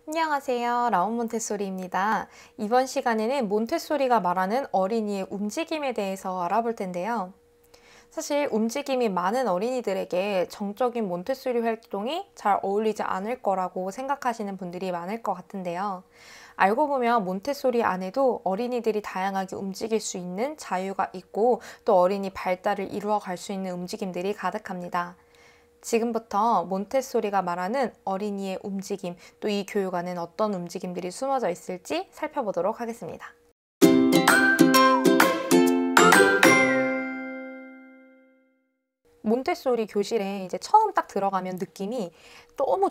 안녕하세요. 라온 몬테소리입니다. 이번 시간에는 몬테소리가 말하는 어린이의 움직임에 대해서 알아볼 텐데요. 사실 움직임이 많은 어린이들에게 정적인 몬테소리 활동이 잘 어울리지 않을 거라고 생각하시는 분들이 많을 것 같은데요. 알고 보면 몬테소리 안에도 어린이들이 다양하게 움직일 수 있는 자유가 있고 또 어린이 발달을 이루어 갈 수 있는 움직임들이 가득합니다. 지금부터 몬테소리가 말하는 어린이의 움직임, 또 이 교육 안엔 어떤 움직임들이 숨어져 있을지 살펴보도록 하겠습니다. 몬테소리 교실에 이제 처음 딱 들어가면 느낌이 너무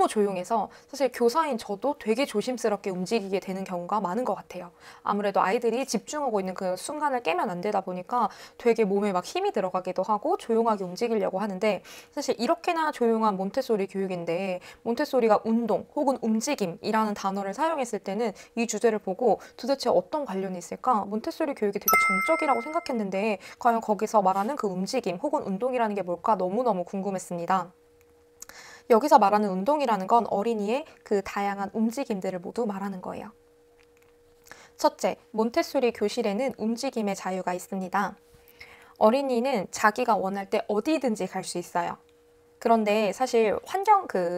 조용해서 사실 교사인 저도 되게 조심스럽게 움직이게 되는 경우가 많은 것 같아요. 아무래도 아이들이 집중하고 있는 그 순간을 깨면 안 되다 보니까 되게 몸에 막 힘이 들어가기도 하고 조용하게 움직이려고 하는데, 사실 이렇게나 조용한 몬테소리 교육인데 몬테소리가 운동 혹은 움직임이라는 단어를 사용했을 때는 이 주제를 보고 도대체 어떤 관련이 있을까? 몬테소리 교육이 되게 정적이라고 생각했는데 과연 거기서 말하는 그 움직임 혹은 운동이라는 게 뭘까 너무너무 궁금했습니다. 여기서 말하는 운동이라는 건 어린이의 그 다양한 움직임들을 모두 말하는 거예요. 첫째, 몬테소리 교실에는 움직임의 자유가 있습니다. 어린이는 자기가 원할 때 어디든지 갈 수 있어요. 그런데 사실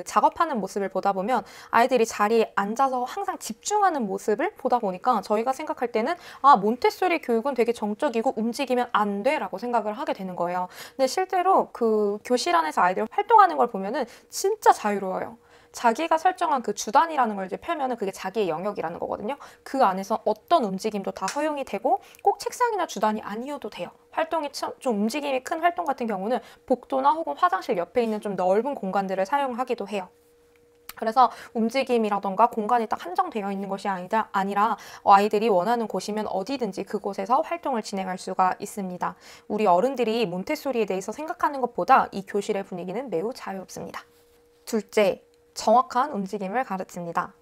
작업하는 모습을 보다 보면 아이들이 자리에 앉아서 항상 집중하는 모습을 보다 보니까 저희가 생각할 때는 몬테소리 교육은 되게 정적이고 움직이면 안 돼 라고 생각을 하게 되는 거예요. 근데 실제로 그 교실 안에서 아이들 활동하는 걸 보면은 진짜 자유로워요. 자기가 설정한 그 주단이라는 걸 이제 펴면은 그게 자기의 영역이라는 거거든요. 그 안에서 어떤 움직임도 다 허용이 되고 꼭 책상이나 주단이 아니어도 돼요. 활동이 좀 움직임이 큰 활동 같은 경우는 복도나 혹은 화장실 옆에 있는 좀 넓은 공간들을 사용하기도 해요. 그래서 움직임이라던가 공간이 딱 한정되어 있는 것이 아니라 아이들이 원하는 곳이면 어디든지 그곳에서 활동을 진행할 수가 있습니다. 우리 어른들이 몬테소리에 대해서 생각하는 것보다 이 교실의 분위기는 매우 자유롭습니다. 둘째, 정확한 움직임을 가르칩니다.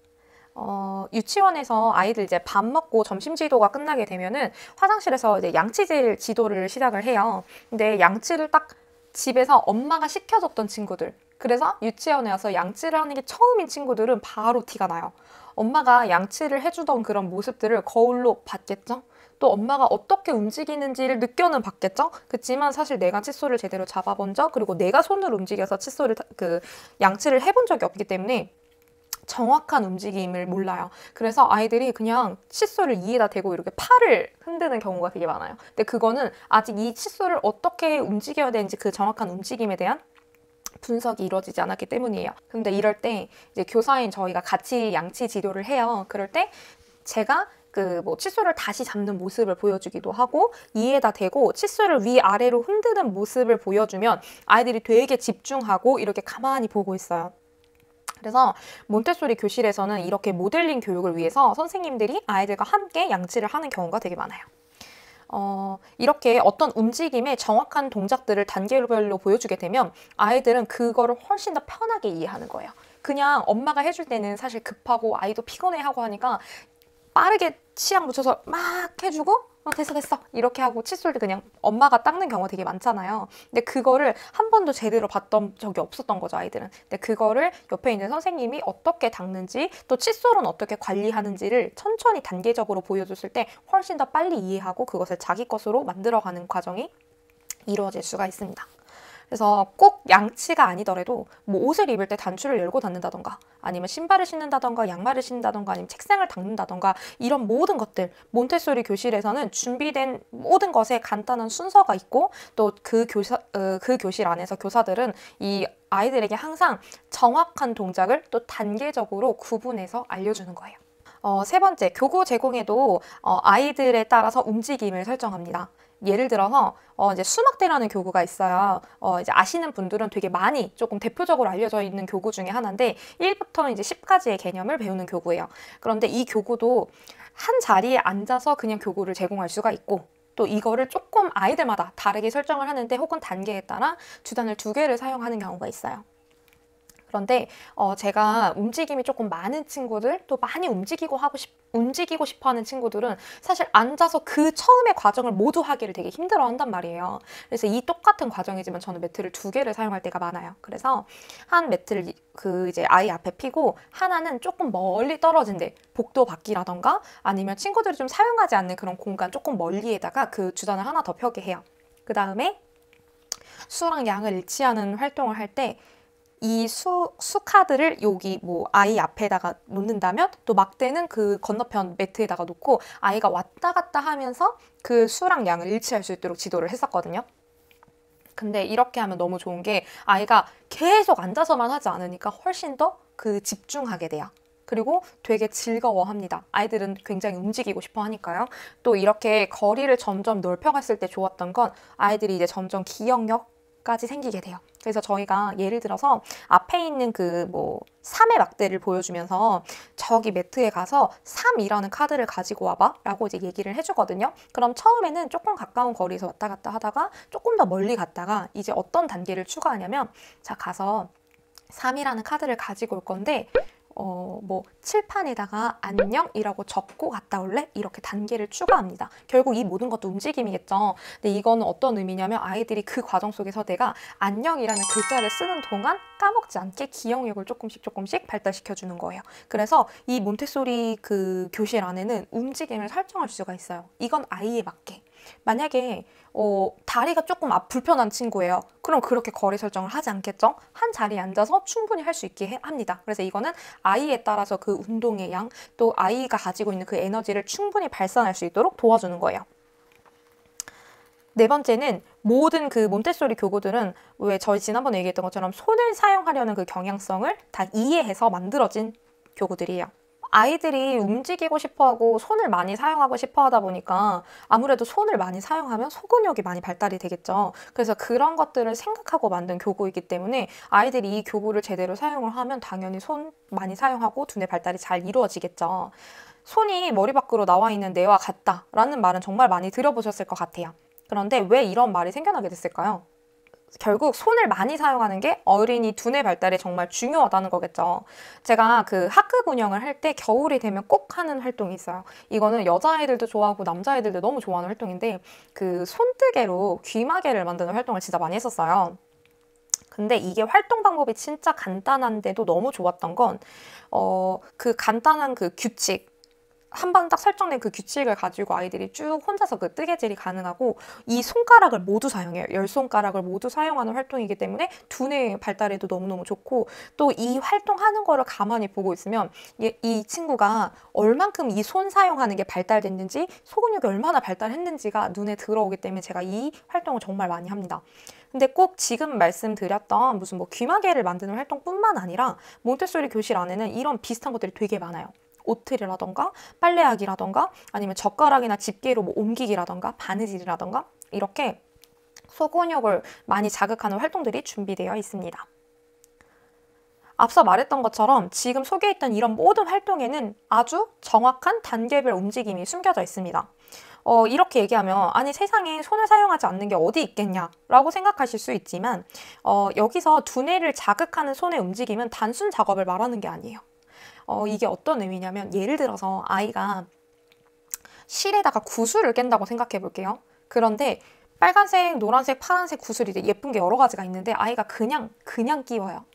유치원에서 아이들 이제 밥 먹고 점심 지도가 끝나게 되면은 화장실에서 이제 양치질 지도를 시작을 해요. 근데 양치를 딱 집에서 엄마가 시켜줬던 친구들, 그래서 유치원에 와서 양치를 하는 게 처음인 친구들은 바로 티가 나요. 엄마가 양치를 해주던 그런 모습들을 거울로 봤겠죠? 또 엄마가 어떻게 움직이는지를 느껴는 봤겠죠? 그렇지만 사실 내가 칫솔을 제대로 잡아본 적, 그리고 내가 손을 움직여서 양치를 해본 적이 없기 때문에 정확한 움직임을 몰라요. 그래서 아이들이 그냥 칫솔을 이에다 대고 이렇게 팔을 흔드는 경우가 되게 많아요. 근데 그거는 아직 이 칫솔을 어떻게 움직여야 되는지 그 정확한 움직임에 대한 분석이 이루어지지 않았기 때문이에요. 근데 이럴 때 이제 교사인 저희가 같이 양치 지도를 해요. 그럴 때 제가 칫솔을 다시 잡는 모습을 보여주기도 하고 이에다 대고 칫솔을 위아래로 흔드는 모습을 보여주면 아이들이 되게 집중하고 이렇게 가만히 보고 있어요. 그래서 몬테소리 교실에서는 이렇게 모델링 교육을 위해서 선생님들이 아이들과 함께 양치를 하는 경우가 되게 많아요. 이렇게 어떤 움직임의 정확한 동작들을 단계별로 보여주게 되면 아이들은 그거를 훨씬 더 편하게 이해하는 거예요. 그냥 엄마가 해줄 때는 사실 급하고 아이도 피곤해하고 하니까 빠르게 치약 묻혀서 막 해주고 됐어 이렇게 하고 칫솔도 그냥 엄마가 닦는 경우가 되게 많잖아요. 근데 그거를 한 번도 제대로 봤던 적이 없었던 거죠, 아이들은. 근데 그거를 옆에 있는 선생님이 어떻게 닦는지 또 칫솔은 어떻게 관리하는지를 천천히 단계적으로 보여줬을 때 훨씬 더 빨리 이해하고 그것을 자기 것으로 만들어가는 과정이 이루어질 수가 있습니다. 그래서 꼭 양치가 아니더라도 뭐 옷을 입을 때 단추를 열고 닫는다던가 아니면 신발을 신는다던가 양말을 신는다던가 아니면 책상을 닦는다던가 이런 모든 것들, 몬테소리 교실에서는 준비된 모든 것에 간단한 순서가 있고 또 그 교실 안에서 교사들은 이 아이들에게 항상 정확한 동작을 또 단계적으로 구분해서 알려주는 거예요. 세 번째, 교구 제공에도 아이들에 따라서 움직임을 설정합니다. 예를 들어서 이제 수막대라는 교구가 있어요. 이제 아시는 분들은 되게 많이 조금 대표적으로 알려져 있는 교구 중에 하나인데 1부터 이제 10까지의 개념을 배우는 교구예요. 그런데 이 교구도 한 자리에 앉아서 그냥 교구를 제공할 수가 있고 또 이거를 조금 아이들마다 다르게 설정을 하는데 혹은 단계에 따라 주단을 2개를 사용하는 경우가 있어요. 그런데 제가 움직임이 조금 많은 친구들, 또 많이 움직이고 싶어 하는 친구들은 사실 앉아서 그 처음의 과정을 모두 하기를 되게 힘들어 한단 말이에요. 그래서 이 똑같은 과정이지만 저는 매트를 2개를 사용할 때가 많아요. 그래서 한 매트를 이제 아이 앞에 피고, 하나는 조금 멀리 떨어진 데, 복도 밖이라던가 아니면 친구들이 좀 사용하지 않는 그런 공간 조금 멀리에다가 그 주단을 하나 더 펴게 해요. 그 다음에 수랑 양을 일치하는 활동을 할 때 이 수 카드를 여기 뭐 아이 앞에다가 놓는다면, 또 막대는 그 건너편 매트에다가 놓고 아이가 왔다 갔다 하면서 그 수랑 양을 일치할 수 있도록 지도를 했었거든요. 근데 이렇게 하면 너무 좋은 게 아이가 계속 앉아서만 하지 않으니까 훨씬 더 그 집중하게 돼요. 그리고 되게 즐거워합니다. 아이들은 굉장히 움직이고 싶어 하니까요. 또 이렇게 거리를 점점 넓혀갔을 때 좋았던 건 아이들이 이제 점점 기억력까지 생기게 돼요. 그래서 저희가 예를 들어서 앞에 있는 그 뭐 3의 막대를 보여주면서 저기 매트에 가서 3이라는 카드를 가지고 와봐 라고 이제 얘기를 해주거든요. 그럼 처음에는 조금 가까운 거리에서 왔다 갔다 하다가 조금 더 멀리 갔다가 이제 어떤 단계를 추가하냐면, 자, 가서 3이라는 카드를 가지고 올 건데 뭐 칠판에다가 안녕이라고 적고 갔다 올래? 이렇게 단계를 추가합니다. 결국 이 모든 것도 움직임이겠죠. 근데 이거는 어떤 의미냐면, 아이들이 그 과정 속에서 내가 안녕이라는 글자를 쓰는 동안 까먹지 않게 기억력을 조금씩 발달시켜주는 거예요. 그래서 이 몬테소리 그 교실 안에는 움직임을 설정할 수가 있어요. 이건 아이에 맞게. 만약에 다리가 조금 불편한 친구예요. 그럼 그렇게 거리 설정을 하지 않겠죠? 한 자리에 앉아서 충분히 할 수 있게 합니다. 그래서 이거는 아이에 따라서 그 운동의 양, 또 아이가 가지고 있는 그 에너지를 충분히 발산할 수 있도록 도와주는 거예요. 네 번째는, 모든 그 몬테소리 교구들은 왜 저희 지난번에 얘기했던 것처럼 손을 사용하려는 그 경향성을 다 이해해서 만들어진 교구들이에요. 아이들이 움직이고 싶어하고 손을 많이 사용하고 싶어 하다 보니까 아무래도 손을 많이 사용하면 소근육이 많이 발달이 되겠죠. 그래서 그런 것들을 생각하고 만든 교구이기 때문에 아이들이 이 교구를 제대로 사용을 하면 당연히 손 많이 사용하고 두뇌 발달이 잘 이루어지겠죠. 손이 머리 밖으로 나와 있는 뇌와 같다라는 말은 정말 많이 들어보셨을 것 같아요. 그런데 왜 이런 말이 생겨나게 됐을까요? 결국 손을 많이 사용하는 게 어린이 두뇌 발달에 정말 중요하다는 거겠죠. 제가 그 학급 운영을 할 때 겨울이 되면 꼭 하는 활동이 있어요. 이거는 여자아이들도 좋아하고 남자아이들도 너무 좋아하는 활동인데, 그 손뜨개로 귀마개를 만드는 활동을 진짜 많이 했었어요. 근데 이게 활동 방법이 진짜 간단한데도 너무 좋았던 건 그 간단한 그 규칙, 한 번 딱 설정된 그 규칙을 가지고 아이들이 쭉 혼자서 그 뜨개질이 가능하고, 이 손가락을 모두 사용해요. 10손가락을 모두 사용하는 활동이기 때문에 두뇌 발달에도 너무너무 좋고, 또 이 활동하는 거를 가만히 보고 있으면 이 친구가 얼만큼 이 손 사용하는 게 발달됐는지, 소근육이 얼마나 발달했는지가 눈에 들어오기 때문에 제가 이 활동을 정말 많이 합니다. 근데 꼭 지금 말씀드렸던 무슨 뭐 귀마개를 만드는 활동뿐만 아니라 몬테소리 교실 안에는 이런 비슷한 것들이 되게 많아요. 오트리라던가 빨래하기라던가 아니면 젓가락이나 집게로 뭐 옮기기라던가 바느질이라던가, 이렇게 소근육을 많이 자극하는 활동들이 준비되어 있습니다. 앞서 말했던 것처럼 지금 소개했던 이런 모든 활동에는 아주 정확한 단계별 움직임이 숨겨져 있습니다. 이렇게 얘기하면 아니 세상에 손을 사용하지 않는 게 어디 있겠냐라고 생각하실 수 있지만, 여기서 두뇌를 자극하는 손의 움직임은 단순 작업을 말하는 게 아니에요. 이게 어떤 의미냐면, 예를 들어서 아이가 실에다가 구슬을 깬다고 생각해 볼게요. 그런데 빨간색, 노란색, 파란색 구슬이 예쁜 게 여러 가지가 있는데 아이가 그냥 끼워요.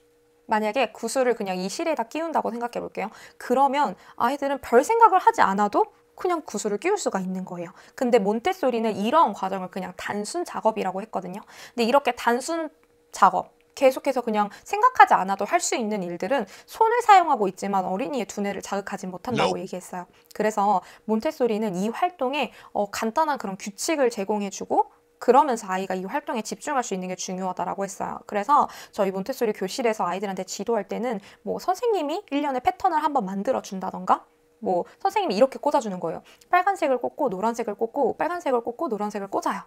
만약에 구슬을 그냥 이 실에다 끼운다고 생각해 볼게요. 그러면 아이들은 별 생각을 하지 않아도 그냥 구슬을 끼울 수가 있는 거예요. 근데 몬테소리는 이런 과정을 그냥 단순 작업이라고 했거든요. 근데 이렇게 단순 작업, 계속해서 그냥 생각하지 않아도 할 수 있는 일들은 손을 사용하고 있지만 어린이의 두뇌를 자극하지 못한다고 얘기했어요. 그래서 몬테소리는 이 활동에 간단한 그런 규칙을 제공해주고, 그러면서 아이가 이 활동에 집중할 수 있는 게 중요하다고 했어요. 그래서 저희 몬테소리 교실에서 아이들한테 지도할 때는 뭐 선생님이 1년에 패턴을 한번 만들어 준다던가, 뭐 선생님이 이렇게 꽂아주는 거예요. 빨간색을 꽂고 노란색을 꽂고 빨간색을 꽂고 노란색을 꽂아요.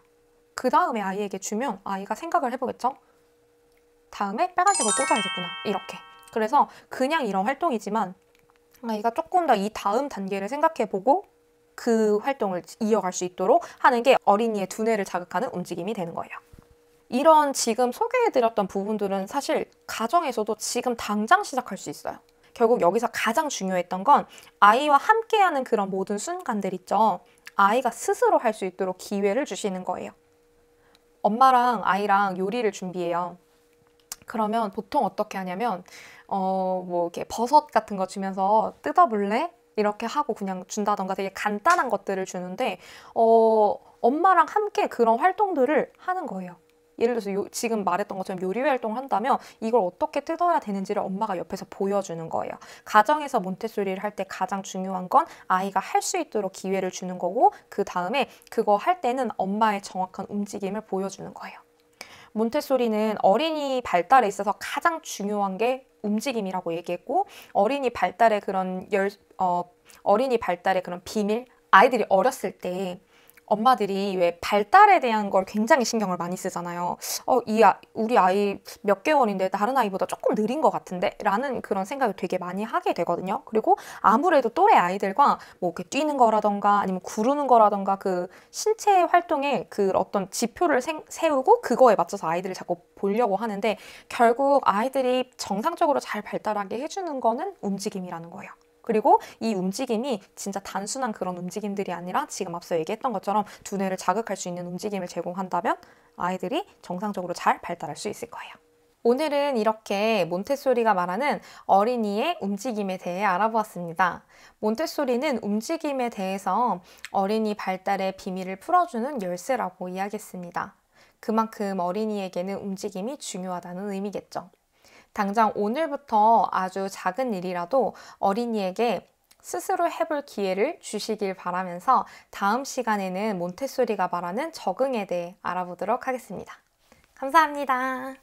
그 다음에 아이에게 주면 아이가 생각을 해보겠죠? 다음에 빨간색을 꽂아야겠구나, 이렇게. 그래서 그냥 이런 활동이지만 아이가 조금 더 이 다음 단계를 생각해보고 그 활동을 이어갈 수 있도록 하는 게 어린이의 두뇌를 자극하는 움직임이 되는 거예요. 이런 지금 소개해드렸던 부분들은 사실 가정에서도 지금 당장 시작할 수 있어요. 결국 여기서 가장 중요했던 건 아이와 함께하는 그런 모든 순간들 있죠. 아이가 스스로 할 수 있도록 기회를 주시는 거예요. 엄마랑 아이랑 요리를 준비해요. 그러면 보통 어떻게 하냐면 뭐 이렇게 버섯 같은 거 주면서 뜯어볼래? 이렇게 하고 그냥 준다던가 되게 간단한 것들을 주는데 엄마랑 함께 그런 활동들을 하는 거예요. 예를 들어서 지금 말했던 것처럼 요리 활동을 한다면 이걸 어떻게 뜯어야 되는지를 엄마가 옆에서 보여주는 거예요. 가정에서 몬테소리를 할 때 가장 중요한 건 아이가 할 수 있도록 기회를 주는 거고 그 다음에 그거 할 때는 엄마의 정확한 움직임을 보여주는 거예요. 몬테소리는 어린이 발달에 있어서 가장 중요한 게 움직임이라고 얘기했고 어린이 발달의 그런 비밀, 아이들이 어렸을 때 엄마들이 왜 발달에 대한 걸 굉장히 신경을 많이 쓰잖아요. 우리 아이 몇 개월인데 다른 아이보다 조금 느린 것 같은데? 라는 그런 생각을 되게 많이 하게 되거든요. 그리고 아무래도 또래 아이들과 뭐 이렇게 뛰는 거라던가 아니면 구르는 거라던가 그 신체 활동의 그 어떤 지표를 세우고 그거에 맞춰서 아이들을 자꾸 보려고 하는데 결국 아이들이 정상적으로 잘 발달하게 해주는 거는 움직임이라는 거예요. 그리고 이 움직임이 진짜 단순한 그런 움직임들이 아니라 지금 앞서 얘기했던 것처럼 두뇌를 자극할 수 있는 움직임을 제공한다면 아이들이 정상적으로 잘 발달할 수 있을 거예요. 오늘은 이렇게 몬테소리가 말하는 어린이의 움직임에 대해 알아보았습니다. 몬테소리는 움직임에 대해서 어린이 발달의 비밀을 풀어주는 열쇠라고 이야기했습니다. 그만큼 어린이에게는 움직임이 중요하다는 의미겠죠. 당장 오늘부터 아주 작은 일이라도 어린이에게 스스로 해볼 기회를 주시길 바라면서 다음 시간에는 몬테소리가 말하는 적응에 대해 알아보도록 하겠습니다. 감사합니다.